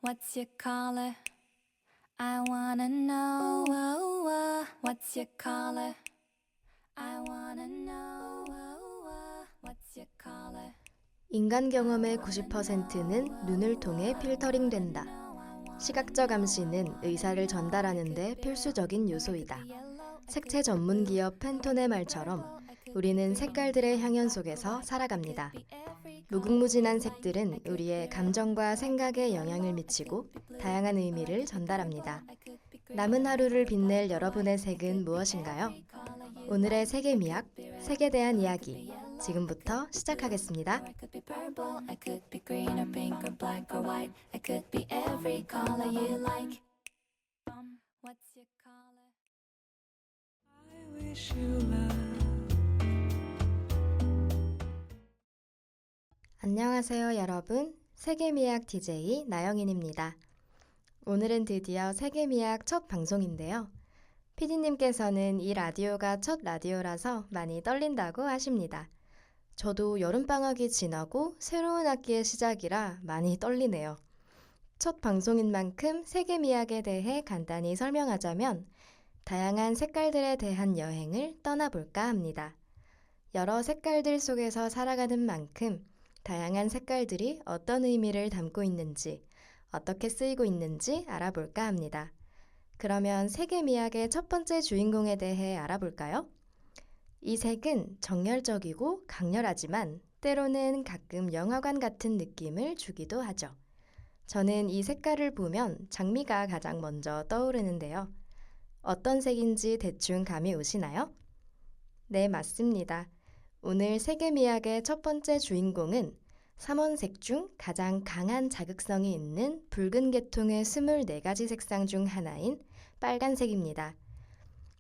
What's your color? I wanna know. What's your color? I wanna know. What's your color? 인간 경험의 90%는 눈을 통해 필터링 된다. 시각적 암시는 의사를 전달하는 데 필수적인 요소이다. 색채 전문 기업 팬톤의 말처럼 우리는 색깔들의 향연 속에서 살아갑니다. 무궁무진한 색들은 우리의 감정과 생각에 영향을 미치고 다양한 의미를 전달합니다. 남은 하루를 빛낼 여러분의 색은 무엇인가요? 오늘의 색의 미학, 색에 대한 이야기, 지금부터 시작하겠습니다. I could be purple, I could be green or pink or black or white. I could be every color you like. What's your color? I wish you love. 안녕하세요, 여러분. 색의 미학 DJ 나영인입니다. 오늘은 드디어 색의 미학 첫 방송인데요. PD님께서는 이 라디오가 첫 라디오라서 많이 떨린다고 하십니다. 저도 여름방학이 지나고 새로운 학기의 시작이라 많이 떨리네요. 첫 방송인 만큼 색의 미학에 대해 간단히 설명하자면 다양한 색깔들에 대한 여행을 떠나볼까 합니다. 여러 색깔들 속에서 살아가는 만큼 다양한 색깔들이 어떤 의미를 담고 있는지, 어떻게 쓰이고 있는지 알아볼까 합니다. 그러면 색의 미학의 첫 번째 주인공에 대해 알아볼까요? 이 색은 정열적이고 강렬하지만 때로는 가끔 영화관 같은 느낌을 주기도 하죠. 저는 이 색깔을 보면 장미가 가장 먼저 떠오르는데요. 어떤 색인지 대충 감이 오시나요? 네, 맞습니다. 오늘 색의 미학의 첫 번째 주인공은 삼원색 중 가장 강한 자극성이 있는 붉은 계통의 24가지 색상 중 하나인 빨간색입니다.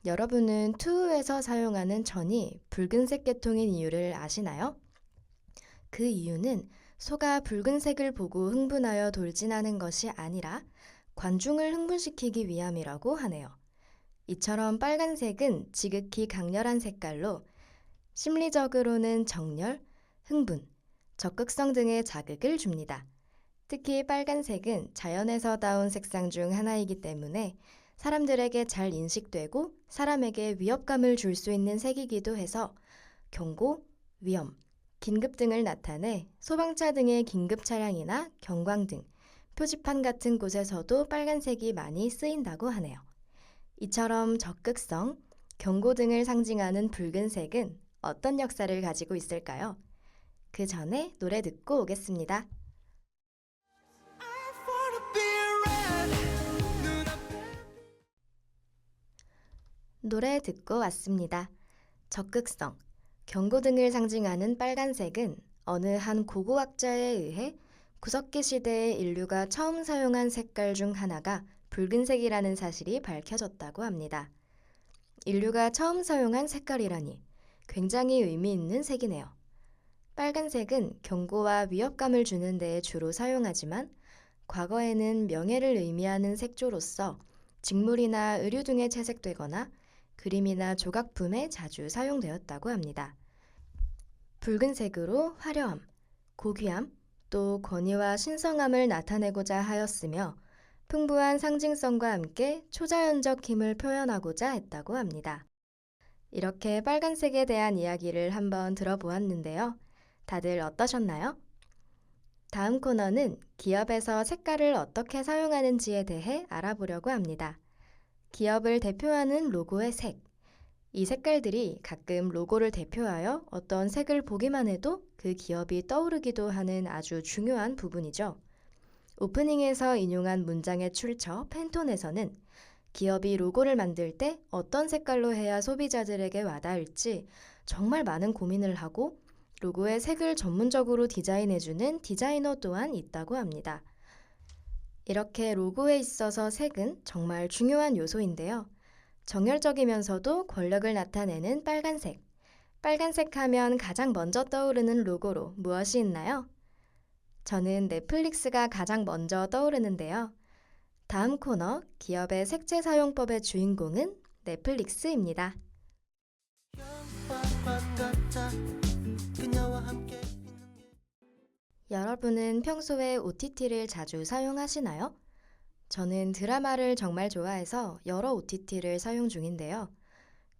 여러분은 투우에서 사용하는 천이 붉은색 계통인 이유를 아시나요? 그 이유는 소가 붉은색을 보고 흥분하여 돌진하는 것이 아니라 관중을 흥분시키기 위함이라고 하네요. 이처럼 빨간색은 지극히 강렬한 색깔로 심리적으로는 정열, 흥분, 적극성 등의 자극을 줍니다. 특히 빨간색은 자연에서 따온 색상 중 하나이기 때문에 사람들에게 잘 인식되고 사람에게 위협감을 줄 수 있는 색이기도 해서 경고, 위험, 긴급 등을 나타내 소방차 등의 긴급 차량이나 경광등, 표지판 같은 곳에서도 빨간색이 많이 쓰인다고 하네요. 이처럼 적극성, 경고 등을 상징하는 붉은색은 어떤 역사를 가지고 있을까요? 그 전에 노래 듣고 오겠습니다. 노래 듣고 왔습니다. 적극성, 경고 등을 상징하는 빨간색은 어느 한 고고학자에 의해 구석기 시대에 인류가 처음 사용한 색깔 중 하나가 붉은색이라는 사실이 밝혀졌다고 합니다. 인류가 처음 사용한 색깔이라니 굉장히 의미 있는 색이네요. 빨간색은 경고와 위협감을 주는 데에 주로 사용하지만 과거에는 명예를 의미하는 색조로서 직물이나 의류 등에 채색되거나 그림이나 조각품에 자주 사용되었다고 합니다. 붉은색으로 화려함, 고귀함, 또 권위와 신성함을 나타내고자 하였으며 풍부한 상징성과 함께 초자연적 힘을 표현하고자 했다고 합니다. 이렇게 빨간색에 대한 이야기를 한번 들어보았는데요. 다들 어떠셨나요? 다음 코너는 기업에서 색깔을 어떻게 사용하는지에 대해 알아보려고 합니다. 기업을 대표하는 로고의 색. 이 색깔들이 가끔 로고를 대표하여 어떤 색을 보기만 해도 그 기업이 떠오르기도 하는 아주 중요한 부분이죠. 오프닝에서 인용한 문장의 출처 팬톤에서는 기업이 로고를 만들 때 어떤 색깔로 해야 소비자들에게 와닿을지 정말 많은 고민을 하고 로고의 색을 전문적으로 디자인해주는 디자이너 또한 있다고 합니다. 이렇게 로고에 있어서 색은 정말 중요한 요소인데요. 정열적이면서도 권력을 나타내는 빨간색. 빨간색 하면 가장 먼저 떠오르는 로고로 무엇이 있나요? 저는 넷플릭스가 가장 먼저 떠오르는데요. 다음 코너 기업의 색채 사용법의 주인공은 넷플릭스입니다. 여러분은 평소에 OTT를 자주 사용하시나요? 저는 드라마를 정말 좋아해서 여러 OTT를 사용 중인데요.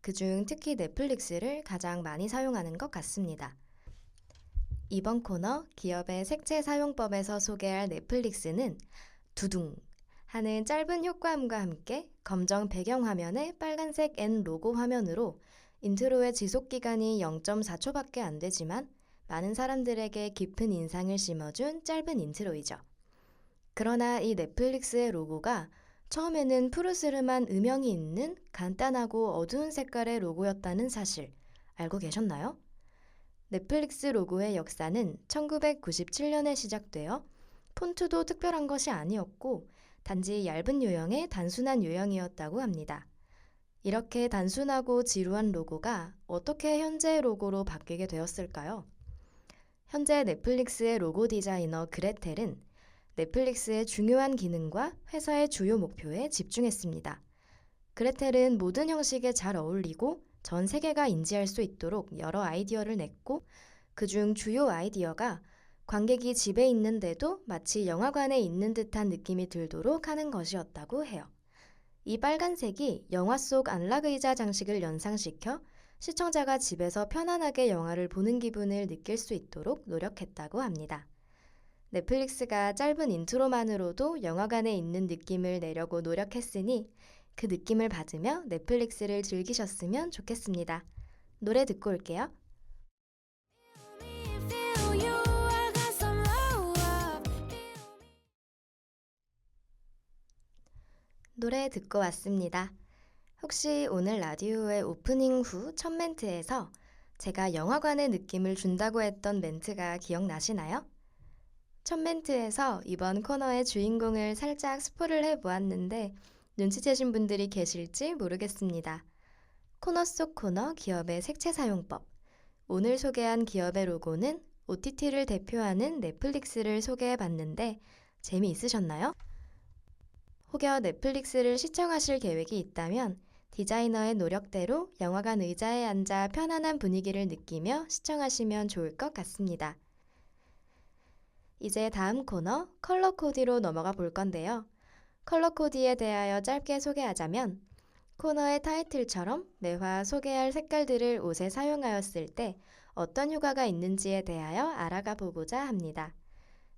그중 특히 넷플릭스를 가장 많이 사용하는 것 같습니다. 이번 코너 기업의 색채 사용법에서 소개할 넷플릭스는 두둥 하는 짧은 효과음과 함께 검정 배경화면에 빨간색 N 로고 화면으로 인트로의 지속기간이 0.4초밖에 안 되지만 많은 사람들에게 깊은 인상을 심어준 짧은 인트로이죠. 그러나 이 넷플릭스의 로고가 처음에는 푸르스름한 음영이 있는 간단하고 어두운 색깔의 로고였다는 사실 알고 계셨나요? 넷플릭스 로고의 역사는 1997년에 시작되어 폰트도 특별한 것이 아니었고 단지 얇은 유형의 단순한 유형이었다고 합니다. 이렇게 단순하고 지루한 로고가 어떻게 현재의 로고로 바뀌게 되었을까요? 현재 넷플릭스의 로고 디자이너 그레텔은 넷플릭스의 중요한 기능과 회사의 주요 목표에 집중했습니다. 그레텔은 모든 형식에 잘 어울리고 전 세계가 인지할 수 있도록 여러 아이디어를 냈고 그중 주요 아이디어가 관객이 집에 있는데도 마치 영화관에 있는 듯한 느낌이 들도록 하는 것이었다고 해요. 이 빨간색이 영화 속 안락의자 장식을 연상시켜 시청자가 집에서 편안하게 영화를 보는 기분을 느낄 수 있도록 노력했다고 합니다. 넷플릭스가 짧은 인트로만으로도 영화관에 있는 느낌을 내려고 노력했으니 그 느낌을 받으며 넷플릭스를 즐기셨으면 좋겠습니다. 노래 듣고 올게요. 노래 듣고 왔습니다. 혹시 오늘 라디오의 오프닝 후 첫 멘트에서 제가 영화관의 느낌을 준다고 했던 멘트가 기억나시나요? 첫 멘트에서 이번 코너의 주인공을 살짝 스포를 해보았는데 눈치채신 분들이 계실지 모르겠습니다. 코너 속 코너 기업의 색채 사용법. 오늘 소개한 기업의 로고는 OTT를 대표하는 넷플릭스를 소개해봤는데 재미있으셨나요? 혹여 넷플릭스를 시청하실 계획이 있다면 디자이너의 노력대로 영화관 의자에 앉아 편안한 분위기를 느끼며 시청하시면 좋을 것 같습니다. 이제 다음 코너 컬러 코디로 넘어가 볼 건데요. 컬러 코디에 대하여 짧게 소개하자면 코너의 타이틀처럼 매화 소개할 색깔들을 옷에 사용하였을 때 어떤 효과가 있는지에 대하여 알아가 보고자 합니다.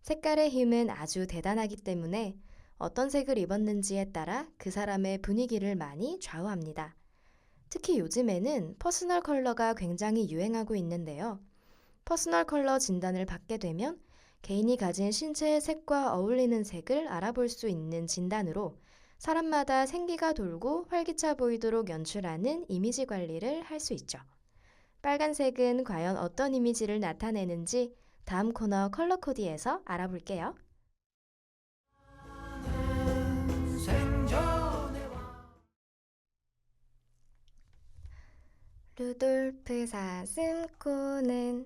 색깔의 힘은 아주 대단하기 때문에 어떤 색을 입었는지에 따라 그 사람의 분위기를 많이 좌우합니다. 특히 요즘에는 퍼스널 컬러가 굉장히 유행하고 있는데요. 퍼스널 컬러 진단을 받게 되면 개인이 가진 신체의 색과 어울리는 색을 알아볼 수 있는 진단으로 사람마다 생기가 돌고 활기차 보이도록 연출하는 이미지 관리를 할 수 있죠. 빨간색은 과연 어떤 이미지를 나타내는지 다음 코너 컬러 코디에서 알아볼게요. 루돌프 사슴코는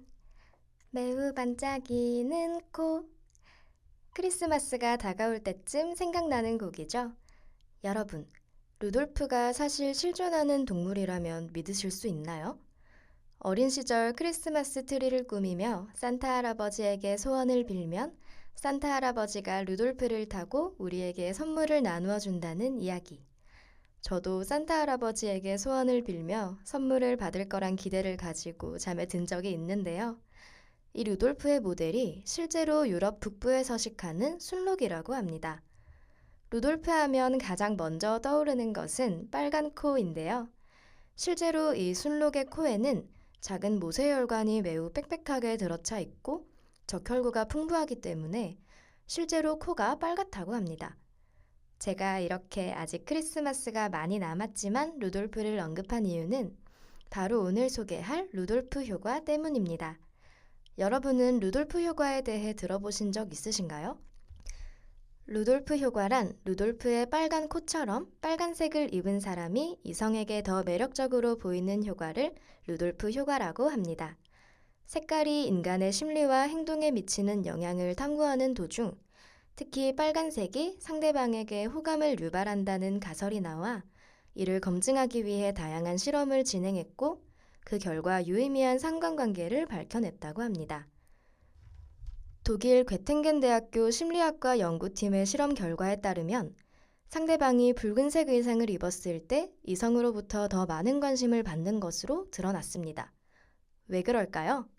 매우 반짝이는 코. 크리스마스가 다가올 때쯤 생각나는 곡이죠. 여러분, 루돌프가 사실 실존하는 동물이라면 믿으실 수 있나요? 어린 시절 크리스마스 트리를 꾸미며 산타 할아버지에게 소원을 빌면 산타 할아버지가 루돌프를 타고 우리에게 선물을 나누어 준다는 이야기. 저도 산타 할아버지에게 소원을 빌며 선물을 받을 거란 기대를 가지고 잠에 든 적이 있는데요. 이 루돌프의 모델이 실제로 유럽 북부에 서식하는 순록이라고 합니다. 루돌프 하면 가장 먼저 떠오르는 것은 빨간 코인데요. 실제로 이 순록의 코에는 작은 모세혈관이 매우 빽빽하게 들어차 있고 적혈구가 풍부하기 때문에 실제로 코가 빨갛다고 합니다. 제가 이렇게 아직 크리스마스가 많이 남았지만 루돌프를 언급한 이유는 바로 오늘 소개할 루돌프 효과 때문입니다. 여러분은 루돌프 효과에 대해 들어보신 적 있으신가요? 루돌프 효과란 루돌프의 빨간 코처럼 빨간색을 입은 사람이 이성에게 더 매력적으로 보이는 효과를 루돌프 효과라고 합니다. 색깔이 인간의 심리와 행동에 미치는 영향을 탐구하는 도중 특히 빨간색이 상대방에게 호감을 유발한다는 가설이 나와 이를 검증하기 위해 다양한 실험을 진행했고 그 결과 유의미한 상관관계를 밝혀냈다고 합니다. 독일 괴팅겐 대학교 심리학과 연구팀의 실험 결과에 따르면 상대방이 붉은색 의상을 입었을 때 이성으로부터 더 많은 관심을 받는 것으로 드러났습니다. 왜 그럴까요?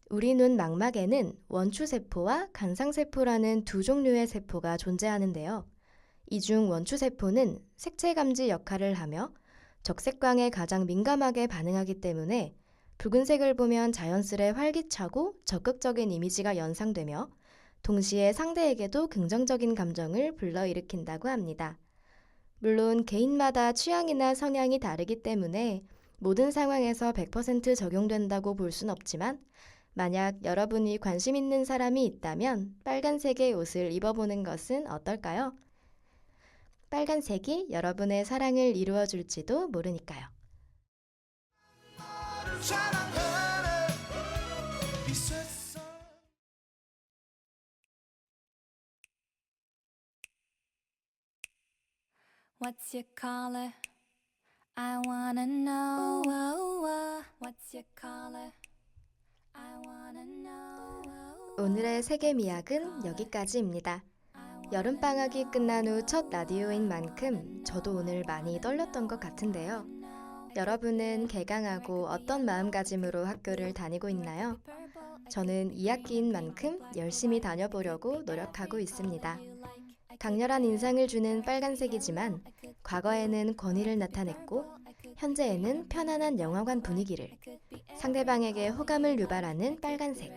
우리 눈 망막에는 원추세포와 간상세포라는 두 종류의 세포가 존재하는데요. 이 중 원추세포는 색채 감지 역할을 하며 적색광에 가장 민감하게 반응하기 때문에 붉은색을 보면 자연스레 활기차고 적극적인 이미지가 연상되며 동시에 상대에게도 긍정적인 감정을 불러일으킨다고 합니다. 물론 개인마다 취향이나 성향이 다르기 때문에 모든 상황에서 100% 적용된다고 볼 순 없지만 만약 여러분이 관심 있는 사람이 있다면 빨간색의 옷을 입어보는 것은 어떨까요? 빨간색이 여러분의 사랑을 이루어 줄지도 모르니까요. What's your color? I wanna know. What's your color? I wanna know. 오늘의 세계미학은 여기까지입니다. 여름방학이 끝난 후 첫 라디오인 만큼 저도 오늘 많이 떨렸던 것 같은데요. 여러분은 개강하고 어떤 마음가짐으로 학교를 다니고 있나요? 저는 2학기인 만큼 열심히 다녀보려고 노력하고 있습니다. 강렬한 인상을 주는 빨간색이지만 과거에는 권위를 나타냈고 현재에는 편안한 영화관 분위기를, 상대방에게 호감을 유발하는 빨간색.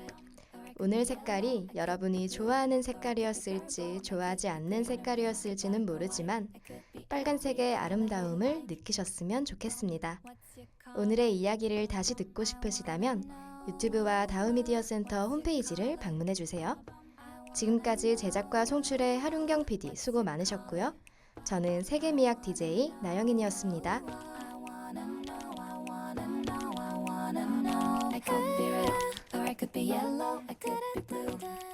오늘 색깔이 여러분이 좋아하는 색깔이었을지 좋아하지 않는 색깔이었을지는 모르지만 빨간색의 아름다움을 느끼셨으면 좋겠습니다. 오늘의 이야기를 다시 듣고 싶으시다면 유튜브와 다우미디어 센터 홈페이지를 방문해주세요. 지금까지 제작과 송출의 하룬경 PD 수고 많으셨고요. 저는 세계미학 DJ 나영인이었습니다. I could be red, or I could be yellow, I could be blue.